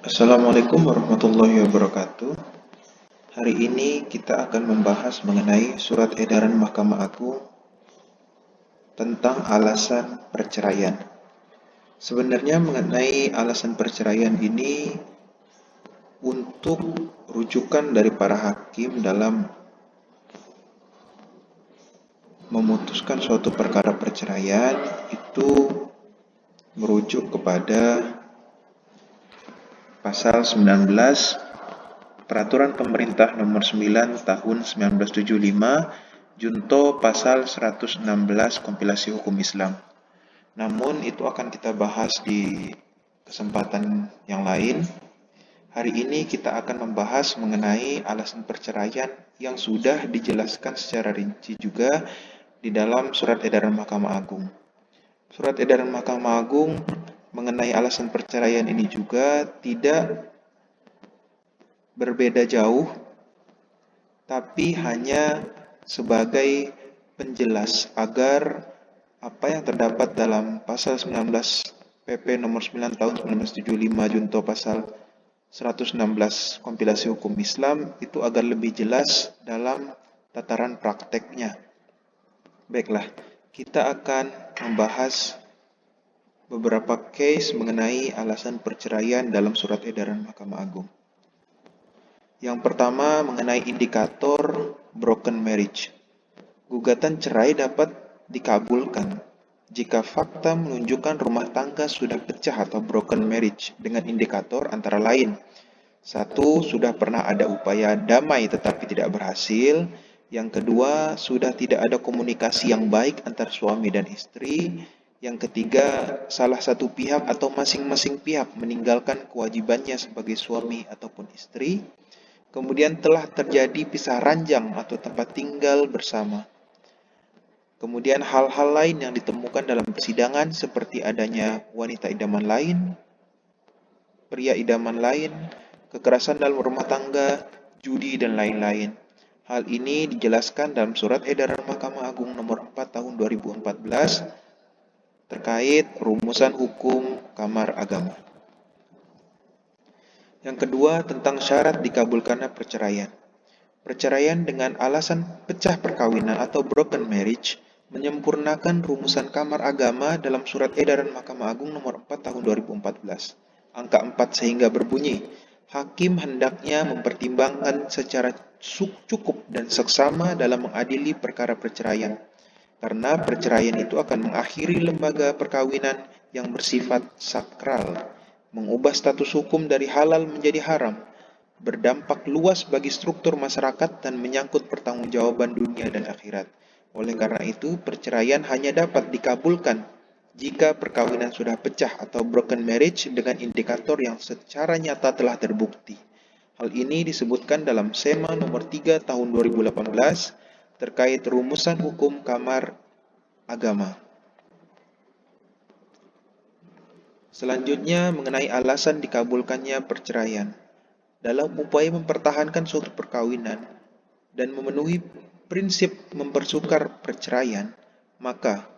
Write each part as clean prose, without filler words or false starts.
Assalamualaikum warahmatullahi wabarakatuh. Hari ini kita akan membahas mengenai surat edaran Mahkamah Agung tentang alasan perceraian. Sebenarnya mengenai alasan perceraian ini untuk rujukan dari para hakim dalam memutuskan suatu perkara perceraian itu merujuk kepada pasal 19 Peraturan Pemerintah Nomor 9 Tahun 1975 Junto Pasal 116 Kompilasi Hukum Islam. Namun itu akan kita bahas di kesempatan yang lain. Hari ini kita akan membahas mengenai alasan perceraian yang sudah dijelaskan secara rinci juga di dalam Surat Edaran Mahkamah Agung. Surat Edaran Mahkamah Agung mengenai alasan perceraian ini juga tidak berbeda jauh, tapi hanya sebagai penjelas agar apa yang terdapat dalam pasal 19 PP nomor 9 tahun 1975 junto pasal 116 kompilasi hukum Islam itu agar lebih jelas dalam tataran prakteknya. Baiklah, kita akan membahas beberapa case mengenai alasan perceraian dalam surat edaran Mahkamah Agung. Yang pertama mengenai indikator broken marriage. Gugatan cerai dapat dikabulkan jika fakta menunjukkan rumah tangga sudah pecah atau broken marriage dengan indikator antara lain: 1. Sudah pernah ada upaya damai tetapi tidak berhasil. Yang kedua, sudah tidak ada komunikasi yang baik antar suami dan istri. Yang ketiga, salah satu pihak atau masing-masing pihak meninggalkan kewajibannya sebagai suami ataupun istri. Kemudian telah terjadi pisah ranjang atau tempat tinggal bersama. Kemudian hal-hal lain yang ditemukan dalam persidangan seperti adanya wanita idaman lain, pria idaman lain, kekerasan dalam rumah tangga, judi, dan lain-lain. Hal ini dijelaskan dalam Surat Edaran Mahkamah Agung Nomor 4 Tahun 2014 terkait rumusan hukum Kamar Agama. Yang kedua, tentang syarat dikabulkannya perceraian. Perceraian dengan alasan pecah perkawinan atau broken marriage menyempurnakan rumusan Kamar Agama dalam Surat Edaran Mahkamah Agung Nomor 4 Tahun 2014. Angka 4 sehingga berbunyi, hakim hendaknya mempertimbangkan secara cukup dan seksama dalam mengadili perkara perceraian. Karena perceraian itu akan mengakhiri lembaga perkawinan yang bersifat sakral, mengubah status hukum dari halal menjadi haram, berdampak luas bagi struktur masyarakat dan menyangkut pertanggungjawaban dunia dan akhirat. Oleh karena itu, perceraian hanya dapat dikabulkan jika perkawinan sudah pecah atau broken marriage dengan indikator yang secara nyata telah terbukti. Hal ini disebutkan dalam SEMA nomor 3 tahun 2018 terkait rumusan hukum Kamar Agama. Selanjutnya mengenai alasan dikabulkannya perceraian. Dalam upaya mempertahankan suatu perkawinan dan memenuhi prinsip mempersukar perceraian, maka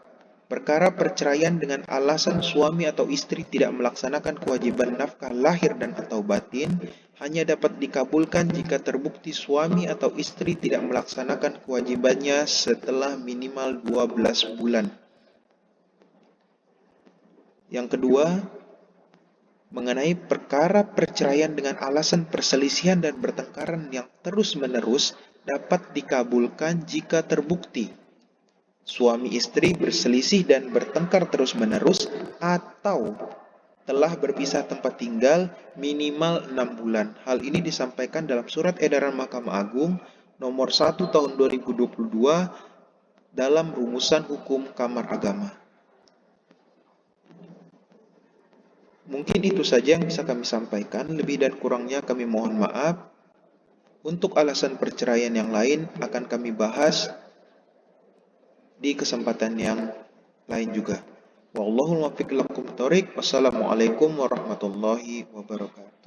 perkara perceraian dengan alasan suami atau istri tidak melaksanakan kewajiban nafkah lahir dan atau batin hanya dapat dikabulkan jika terbukti suami atau istri tidak melaksanakan kewajibannya setelah minimal 12 bulan. Yang kedua, mengenai perkara perceraian dengan alasan perselisihan dan pertengkaran yang terus-menerus dapat dikabulkan jika terbukti suami istri berselisih dan bertengkar terus-menerus atau telah berpisah tempat tinggal minimal 6 bulan. Hal ini disampaikan dalam Surat Edaran Mahkamah Agung Nomor 1 Tahun 2022 dalam rumusan hukum Kamar Agama. Mungkin itu saja yang bisa kami sampaikan, lebih dan kurangnya kami mohon maaf. Untuk alasan perceraian yang lain akan kami bahas di kesempatan yang lain juga. Wallahul muwaffiq ila aqwamit thoriq. Wassalamualaikum warahmatullahi wabarakatuh.